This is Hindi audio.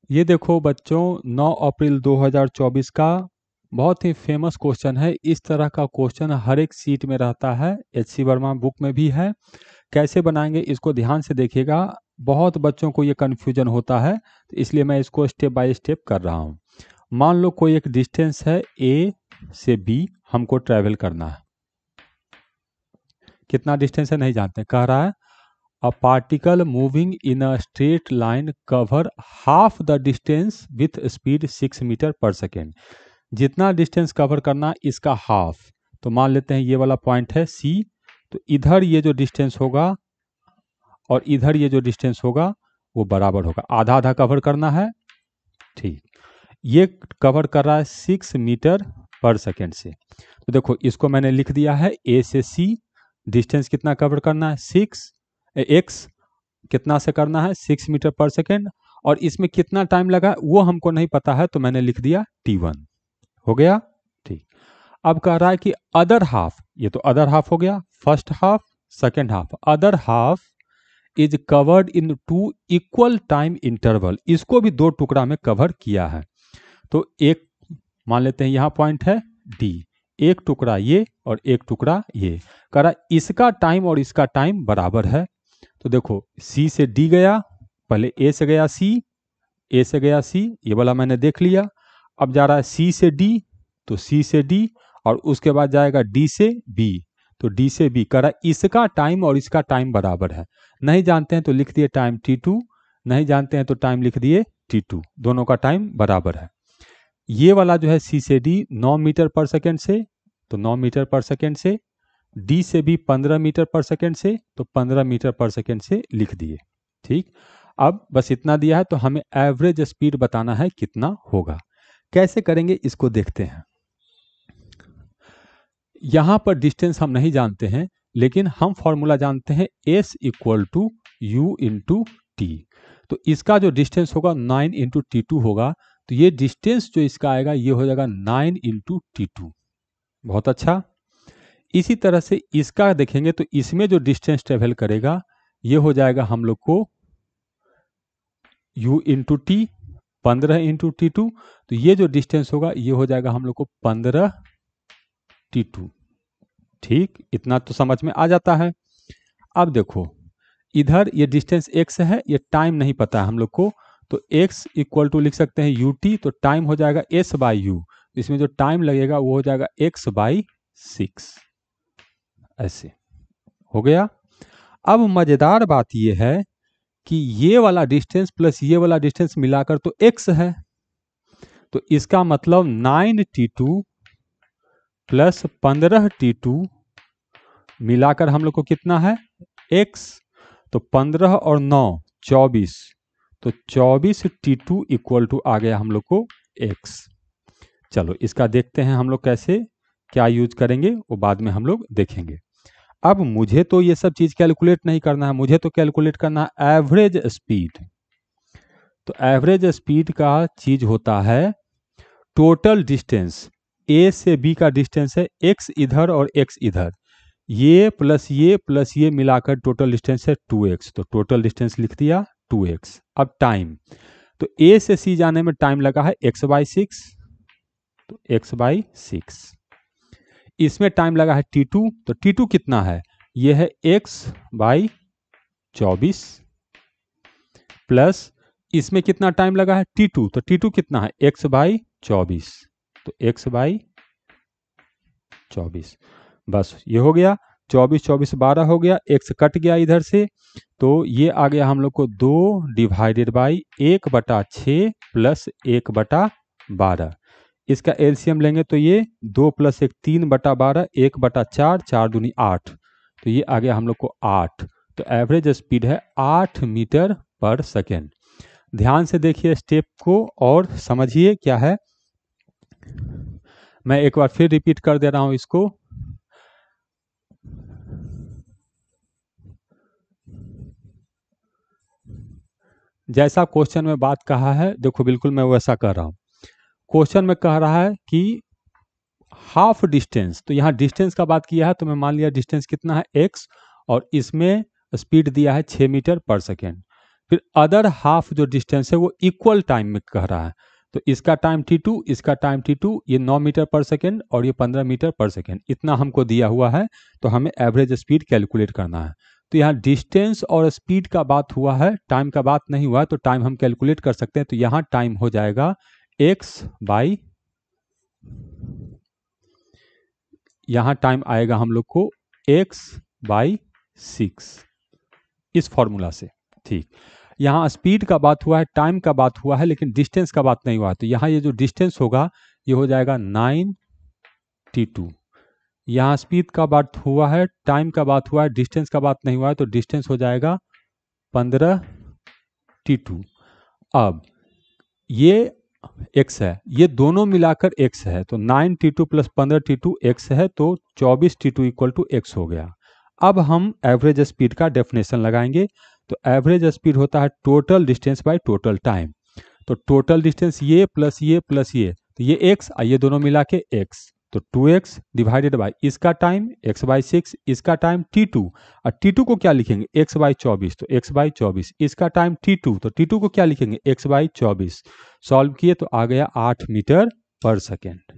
ये देखो बच्चों, 9 अप्रैल 2024 का बहुत ही फेमस क्वेश्चन है। इस तरह का क्वेश्चन हर एक सीट में रहता है, एचसी वर्मा बुक में भी है। कैसे बनाएंगे इसको ध्यान से देखिएगा। बहुत बच्चों को ये कन्फ्यूजन होता है, तो इसलिए मैं इसको स्टेप बाय स्टेप कर रहा हूँ। मान लो कोई एक डिस्टेंस है ए से बी, हमको ट्रैवल करना है। कितना डिस्टेंस है नहीं जानते, कह रहा है A particle moving in a straight line cover half the distance with speed 6 metre पर सेकेंड। जितना डिस्टेंस कवर करना इसका हाफ, तो मान लेते हैं ये वाला पॉइंट है सी। तो इधर ये जो डिस्टेंस होगा और इधर ये जो डिस्टेंस होगा वो बराबर होगा, आधा आधा कवर करना है। ठीक, ये कवर कर रहा है 6 मीटर पर सेकेंड से। तो देखो इसको मैंने लिख दिया है ए से सी, डिस्टेंस कितना कवर करना है 6 एक्स कितना से करना है 6 मीटर पर सेकेंड, और इसमें कितना टाइम लगा वो हमको नहीं पता है, तो मैंने लिख दिया t1। हो गया। ठीक, अब कह रहा है कि अदर हाफ, ये तो अदर हाफ हो गया, first half second half, other half is covered in 2 equal time interval. इसको भी 2 टुकड़ा में कवर किया है। तो एक मान लेते हैं यहाँ पॉइंट है डी, एक टुकड़ा ये और एक टुकड़ा ये। कह रहा इसका टाइम और इसका टाइम बराबर है। तो देखो सी से डी गया, पहले ए से गया सी, ए से गया सी, ये वाला मैंने देख लिया। अब जा रहा है सी से डी, तो सी से डी, और उसके बाद जाएगा डी से बी, तो डी से बी। कह रहा इसका टाइम और इसका टाइम बराबर है। नहीं जानते हैं तो लिख दिए टाइम t2, नहीं जानते हैं तो टाइम लिख दिए t2, दोनों का टाइम बराबर है। ये वाला जो है सी से डी 9 मीटर पर सेकेंड से, तो 9 मीटर पर सेकेंड से, डी से भी 15 मीटर पर सेकेंड से, तो 15 मीटर पर सेकेंड से लिख दिए। ठीक, अब बस इतना दिया है, तो हमें एवरेज स्पीड बताना है कितना होगा। कैसे करेंगे इसको देखते हैं। यहां पर डिस्टेंस हम नहीं जानते हैं, लेकिन हम फॉर्मूला जानते हैं S equal to u into t. तो इसका जो डिस्टेंस होगा 9 इंटू T2 होगा, तो ये डिस्टेंस जो इसका आएगा ये हो जाएगा 9 इंटू T2। बहुत अच्छा। इसी तरह से इसका देखेंगे तो इसमें जो डिस्टेंस ट्रेवल करेगा ये हो जाएगा हम लोग को u into T, 15 into T2। तो ये जो डिस्टेंस होगा ये हो जाएगा हम लोग को 15 T2। ठीक, इतना तो समझ में आ जाता है। अब देखो इधर ये डिस्टेंस x है, ये टाइम नहीं पता है हम लोग को, तो x इक्वल टू लिख सकते हैं ut, तो टाइम हो जाएगा s बाई यू, इसमें जो टाइम लगेगा वो हो जाएगा x बाई 6। ऐसे हो गया। अब मजेदार बात ये है कि ये वाला डिस्टेंस प्लस ये वाला डिस्टेंस मिलाकर तो x है, तो इसका मतलब 9t2 प्लस 15t2 मिलाकर हम लोग को कितना है x, तो 15 और 9 24, तो 24t2 इक्वल टू आ गया हम लोग को x। चलो इसका देखते हैं हम लोग कैसे क्या यूज करेंगे, वो बाद में हम लोग देखेंगे। अब मुझे तो ये सब चीज कैलकुलेट नहीं करना है, मुझे तो कैलकुलेट करना है एवरेज स्पीड। तो एवरेज स्पीड का चीज होता है टोटल डिस्टेंस, ए से बी का डिस्टेंस है x इधर और x इधर, ये प्लस ये मिलाकर टोटल डिस्टेंस है 2x, तो टोटल डिस्टेंस लिख दिया 2x। अब टाइम, तो a से c जाने में टाइम लगा है x बाई 6, तो x बाई 6। इसमें टाइम लगा है t2, तो t2 कितना है, ये है x बाई 24, प्लस इसमें कितना टाइम लगा है t2, तो t2 कितना है x बाई 24, तो x बाई 24। बस ये हो गया, 24 24 12 हो गया, x कट गया इधर से, तो ये आ गया हम लोग को 2 डिवाइडेड बाई 1/6 प्लस 1/12। इसका एलसीएम लेंगे तो ये 2 + 1 3/12, 1/4, 4 दूनी 8, तो ये आ गया हम लोग को 8। तो एवरेज स्पीड है 8 मीटर पर सेकेंड। ध्यान से देखिए स्टेप को और समझिए क्या है। मैं एक बार फिर रिपीट कर दे रहा हूं इसको। जैसा क्वेश्चन में बात कहा है, देखो बिल्कुल मैं वैसा कर रहा हूं। क्वेश्चन में कह रहा है कि हाफ डिस्टेंस, तो यहाँ डिस्टेंस का बात किया है, तो मैं मान लिया डिस्टेंस कितना है x, और इसमें स्पीड दिया है 6 मीटर पर सेकेंड। फिर अदर हाफ जो डिस्टेंस है वो इक्वल टाइम में कह रहा है, तो इसका टाइम t2, इसका टाइम t2, ये 9 मीटर पर सेकेंड और ये 15 मीटर पर सेकेंड, इतना हमको दिया हुआ है। तो हमें एवरेज स्पीड कैलकुलेट करना है। तो यहाँ डिस्टेंस और स्पीड का बात हुआ है, टाइम का बात नहीं हुआ है, तो टाइम हम कैलकुलेट कर सकते हैं। तो यहाँ टाइम हो जाएगा x बाई, यहाँ टाइम आएगा हम लोग को x बाई 6 इस फॉर्मूला से। ठीक, यहाँ स्पीड का बात हुआ है, टाइम का बात हुआ है, लेकिन डिस्टेंस का बात नहीं हुआ है। तो यहाँ ये जो डिस्टेंस होगा ये हो जाएगा 9t2। यहाँ स्पीड का बात हुआ है, टाइम का बात हुआ है, डिस्टेंस का बात नहीं हुआ है, तो डिस्टेंस हो जाएगा 15t2। अब ये x है, ये दोनों मिलाकर x है, तो 9t2 प्लस 15t2 x है, तो 24t2 इक्वल टू x हो गया। अब हम एवरेज स्पीड का डेफिनेशन लगाएंगे। तो एवरेज स्पीड होता है total distance by total time. तो टोटल डिस्टेंस ये प्लस ये प्लस ये, तो ये x, ये दोनों मिला के x, तो 2x डिवाइडेड बाय इसका टाइम x बाई 6, इसका टाइम t2, और t2 को क्या लिखेंगे x बाई 24, तो x बाई 24, इसका टाइम t2, तो t2 को क्या लिखेंगे x बाई 24। सॉल्व किए तो आ गया 8 मीटर पर सेकेंड।